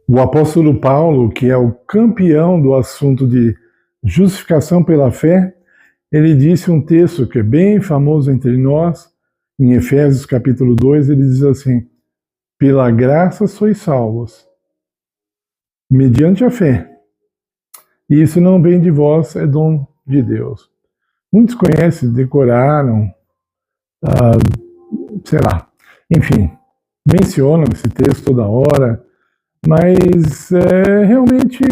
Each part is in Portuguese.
O apóstolo Paulo, que é o campeão do assunto de justificação pela fé, ele disse um texto que é bem famoso entre nós, em Efésios capítulo 2, ele diz assim: pela graça sois salvos, mediante a fé. E isso não vem de vós, é dom de Deus. Muitos conhecem, decoraram, sei lá, enfim, mencionam esse texto toda hora, mas realmente,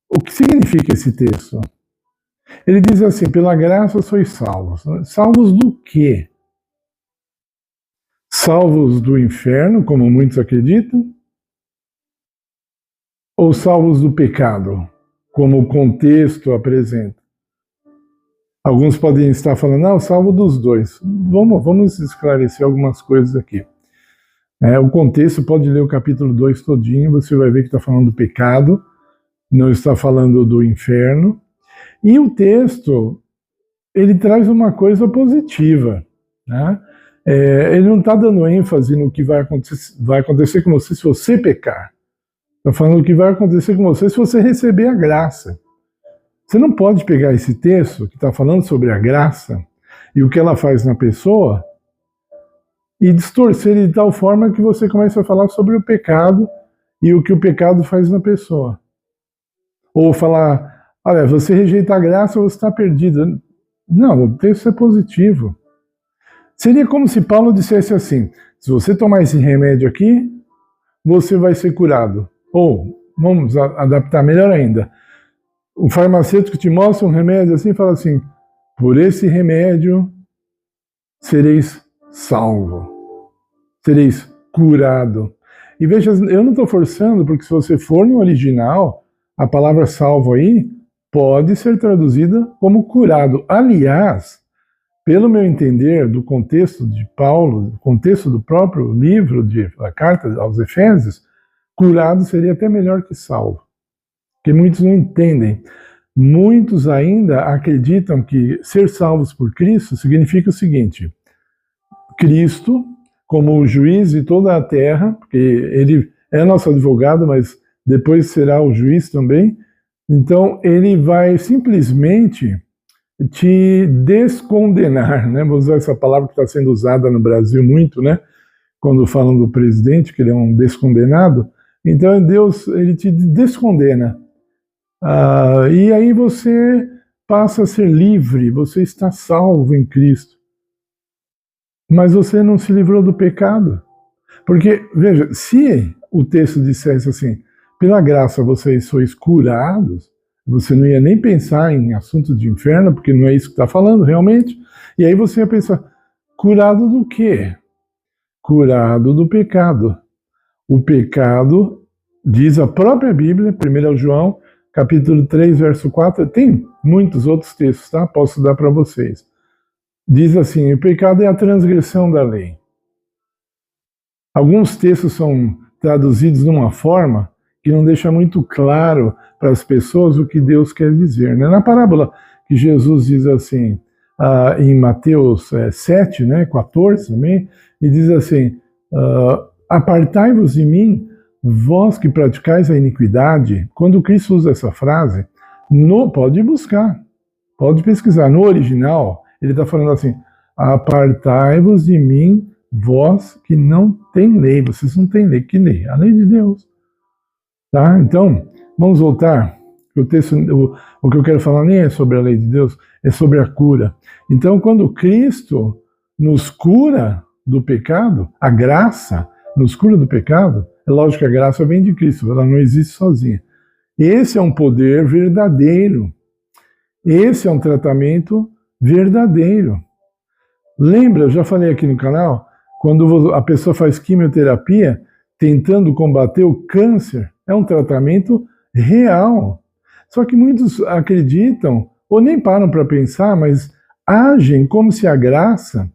o que significa esse texto? Ele diz assim: pela graça sois salvos. Salvos do quê? Salvos do inferno, como muitos acreditam? Ou salvos do pecado, como o contexto apresenta? Alguns podem estar falando, não, salvo dos dois. Vamos esclarecer algumas coisas aqui. O contexto, pode ler o capítulo 2 todinho, você vai ver que está falando do pecado, não está falando do inferno. E o texto, ele traz uma coisa positiva, né? Ele não está dando ênfase no que vai acontecer com você se você pecar. Está falando o que vai acontecer com você se você receber a graça. Você não pode pegar esse texto que está falando sobre a graça e o que ela faz na pessoa e distorcer de tal forma que você comece a falar sobre o pecado e o que o pecado faz na pessoa. Ou falar, olha, você rejeita a graça, você está perdido. Não, o texto é positivo. Seria como se Paulo dissesse assim: se você tomar esse remédio aqui, você vai ser curado. Ou, vamos adaptar melhor ainda, o farmacêutico te mostra um remédio assim e fala assim: por esse remédio sereis salvo, sereis curado. E veja, eu não estou forçando, porque se você for no original, a palavra salvo aí pode ser traduzida como curado. Aliás, pelo meu entender do contexto de Paulo, do contexto do próprio livro, da carta aos Efésios, curado seria até melhor que salvo. Porque muitos não entendem. Muitos ainda acreditam que ser salvos por Cristo significa o seguinte: Cristo, como o juiz de toda a terra, porque ele é nosso advogado, mas depois será o juiz também, então ele vai simplesmente te descondenar, né? Vou usar essa palavra que está sendo usada no Brasil muito, né? Quando falam do presidente, que ele é um descondenado. Então Deus, ele te descondena. E aí você passa a ser livre, você está salvo em Cristo. Mas você não se livrou do pecado. Porque, veja, se o texto dissesse assim, pela graça vocês sois curados, você não ia nem pensar em assunto de inferno, porque não é isso que está falando realmente. E aí você ia pensar, curado do quê? Curado do pecado. O pecado, diz a própria Bíblia, 1 João, capítulo 3, verso 4, tem muitos outros textos, tá? Posso dar para vocês. Diz assim: o pecado é a transgressão da lei. Alguns textos são traduzidos de uma forma que não deixa muito claro para as pessoas o que Deus quer dizer, né? Na parábola que Jesus diz assim, em Mateus 7, né, 14 também, e diz assim, apartai-vos de mim, vós que praticais a iniquidade. Quando Cristo usa essa frase, pode buscar, pode pesquisar. No original, ele está falando assim, apartai-vos de mim, vós que não tem lei. Vocês não têm lei. Que lei? A lei de Deus. Tá? Então, vamos voltar. O texto, o que eu quero falar nem é sobre a lei de Deus, é sobre a cura. Então, quando Cristo nos cura do pecado, a graça nos cura do pecado, é lógico que a graça vem de Cristo, ela não existe sozinha. Esse é um poder verdadeiro. Esse é um tratamento verdadeiro. Lembra, eu já falei aqui no canal, quando a pessoa faz quimioterapia tentando combater o câncer, é um tratamento real. Só que muitos acreditam, ou nem param para pensar, mas agem como se a graça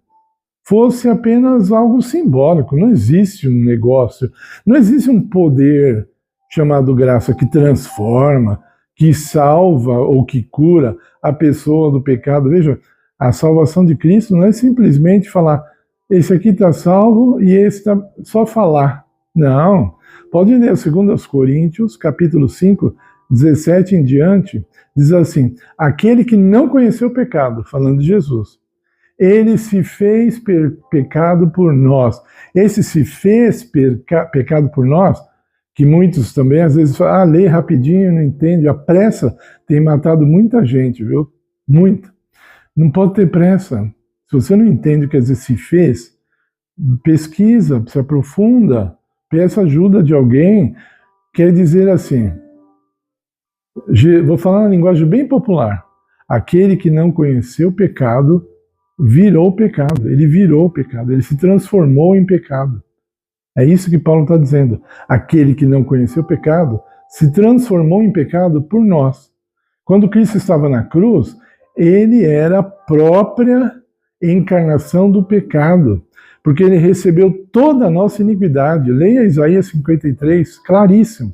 fosse apenas algo simbólico. Não existe um negócio, não existe um poder chamado graça que transforma, que salva ou que cura a pessoa do pecado. Veja, a salvação de Cristo não é simplesmente falar, esse aqui está salvo e esse está só falar. Não. Pode ler 2 Coríntios, capítulo 5, 17 em diante, diz assim: aquele que não conheceu o pecado, falando de Jesus, ele se fez pecado por nós. Esse se fez pecado por nós, que muitos também às vezes falam, lê rapidinho, não entende. A pressa tem matado muita gente, viu? Muita. Não pode ter pressa. Se você não entende o que às vezes se fez, pesquisa, se aprofunda, peça ajuda de alguém. Quer dizer assim, vou falar na linguagem bem popular, aquele que não conheceu o pecado, virou pecado, ele virou pecado, ele se transformou em pecado. É isso que Paulo está dizendo. Aquele que não conheceu o pecado se transformou em pecado por nós. Quando Cristo estava na cruz, ele era a própria encarnação do pecado, porque ele recebeu toda a nossa iniquidade. Leia Isaías 53, claríssimo.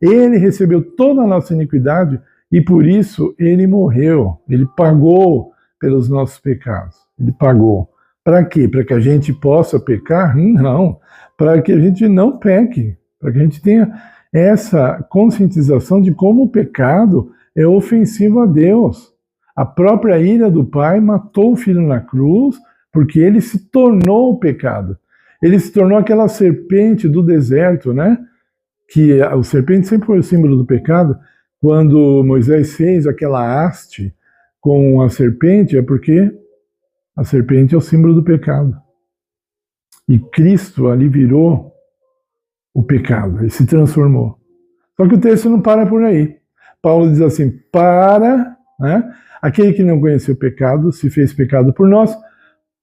Ele recebeu toda a nossa iniquidade e por isso ele morreu, ele pagou pelos nossos pecados. Ele pagou. Para quê? Para que a gente possa pecar? Não. Para que a gente não peque. Para que a gente tenha essa conscientização de como o pecado é ofensivo a Deus. A própria ira do Pai matou o Filho na cruz porque ele se tornou o pecado. Ele se tornou aquela serpente do deserto, né? Que o serpente sempre foi o símbolo do pecado. Quando Moisés fez aquela haste com a serpente, é porque a serpente é o símbolo do pecado. E Cristo ali virou o pecado, ele se transformou. Só que o texto não para por aí. Paulo diz assim, né? Aquele que não conheceu o pecado se fez pecado por nós,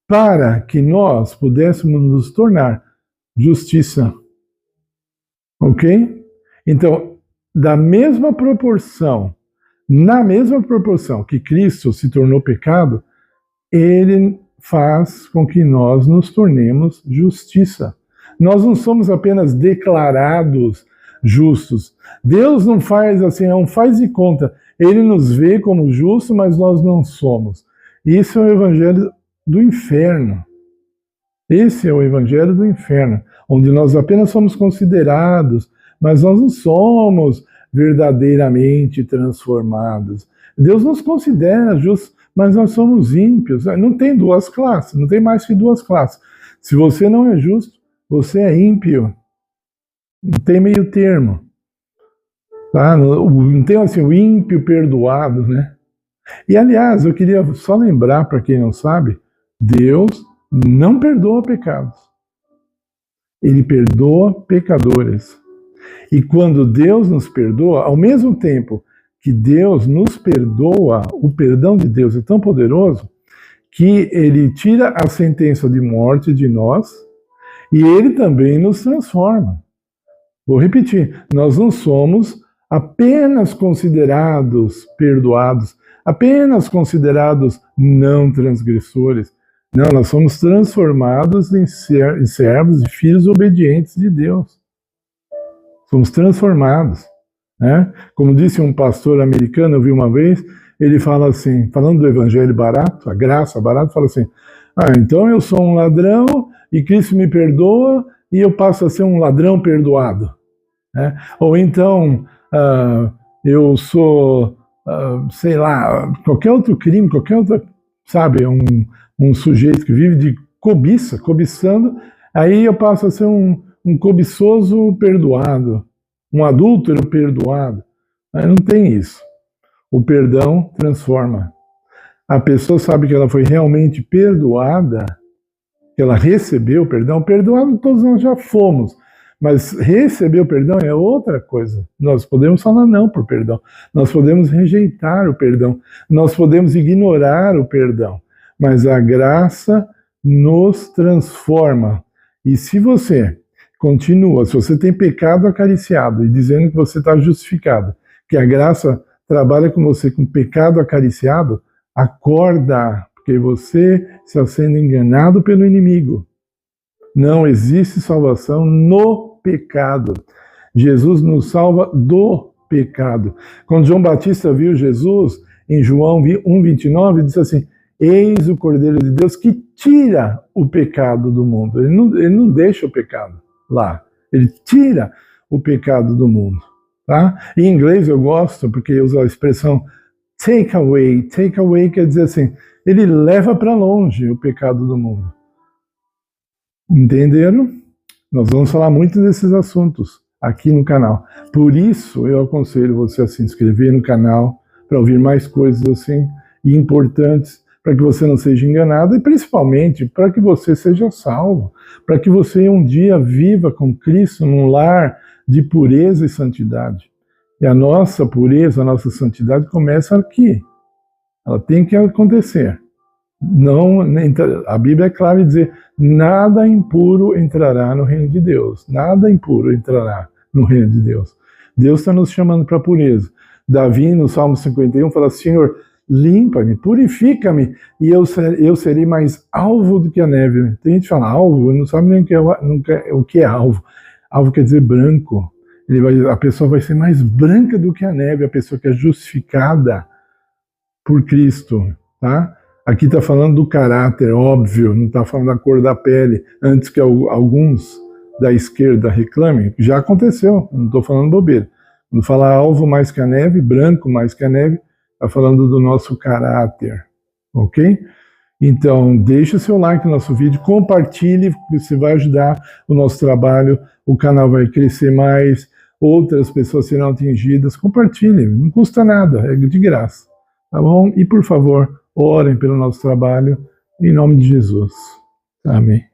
para que nós pudéssemos nos tornar justiça. Ok? Então, na mesma proporção que Cristo se tornou pecado, ele faz com que nós nos tornemos justiça. Nós não somos apenas declarados justos. Deus não faz assim, não faz de conta. Ele nos vê como justos, mas nós não somos. Isso é o evangelho do inferno. Esse é o evangelho do inferno, onde nós apenas somos considerados, mas nós não somos verdadeiramente transformados. Deus nos considera justos, mas nós somos ímpios. Não tem duas classes, não tem mais que duas classes. Se você não é justo, você é ímpio. Não tem meio termo. Tá? Não tem assim o ímpio perdoado, né? E aliás, eu queria só lembrar para quem não sabe, Deus não perdoa pecados. Ele perdoa pecadores. E quando Deus nos perdoa, ao mesmo tempo que Deus nos perdoa, o perdão de Deus é tão poderoso que ele tira a sentença de morte de nós e ele também nos transforma. Vou repetir, nós não somos apenas considerados perdoados, apenas considerados não transgressores. Não, nós somos transformados em servos e filhos obedientes de Deus. Somos transformados. Né? Como disse um pastor americano, eu vi uma vez, ele fala assim, falando do evangelho barato, a graça barata, fala assim, então eu sou um ladrão e Cristo me perdoa e eu passo a ser um ladrão perdoado. Né? Ou então, eu sou, sei lá, qualquer outro crime, qualquer outra, sabe, um sujeito que vive de cobiçando, aí eu passo a ser um cobiçoso perdoado, um adúltero perdoado. Não tem isso. O perdão transforma. A pessoa sabe que ela foi realmente perdoada, que ela recebeu o perdão. Perdoado todos nós já fomos, mas receber o perdão é outra coisa. Nós podemos falar não para o perdão, nós podemos rejeitar o perdão, nós podemos ignorar o perdão, mas a graça nos transforma. E se você continua, se você tem pecado acariciado e dizendo que você está justificado, que a graça trabalha com você com pecado acariciado, acorda, porque você está sendo enganado pelo inimigo. Não existe salvação no pecado. Jesus nos salva do pecado. Quando João Batista viu Jesus, em João 1,29, disse assim, eis o Cordeiro de Deus que tira o pecado do mundo. Ele não deixa o pecado lá. Ele tira o pecado do mundo. Tá? Em inglês eu gosto porque usa a expressão take away. Take away quer dizer assim, ele leva para longe o pecado do mundo. Entenderam? Nós vamos falar muito desses assuntos aqui no canal. Por isso eu aconselho você a se inscrever no canal para ouvir mais coisas assim importantes, para que você não seja enganado e principalmente para que você seja salvo, para que você um dia viva com Cristo num lar de pureza e santidade. E a nossa pureza, a nossa santidade começa aqui. Ela tem que acontecer. Não, a Bíblia é clara em dizer, nada impuro entrará no reino de Deus. Nada impuro entrará no reino de Deus. Deus está nos chamando para a pureza. Davi, no Salmo 51, fala, Senhor, limpa-me, purifica-me, e eu serei mais alvo do que a neve. Tem gente que fala alvo, não sabe nem o que é alvo. Alvo quer dizer branco. A pessoa vai ser mais branca do que a neve, a pessoa que é justificada por Cristo. Tá? Aqui está falando do caráter, óbvio, não está falando da cor da pele, antes que alguns da esquerda reclamem. Já aconteceu, não estou falando bobeira. Quando fala alvo mais que a neve, branco mais que a neve, está falando do nosso caráter, ok? Então, deixe o seu like no nosso vídeo, compartilhe, você vai ajudar o nosso trabalho, o canal vai crescer mais, outras pessoas serão atingidas, compartilhe, não custa nada, é de graça, tá bom? E, por favor, orem pelo nosso trabalho, em nome de Jesus. Amém.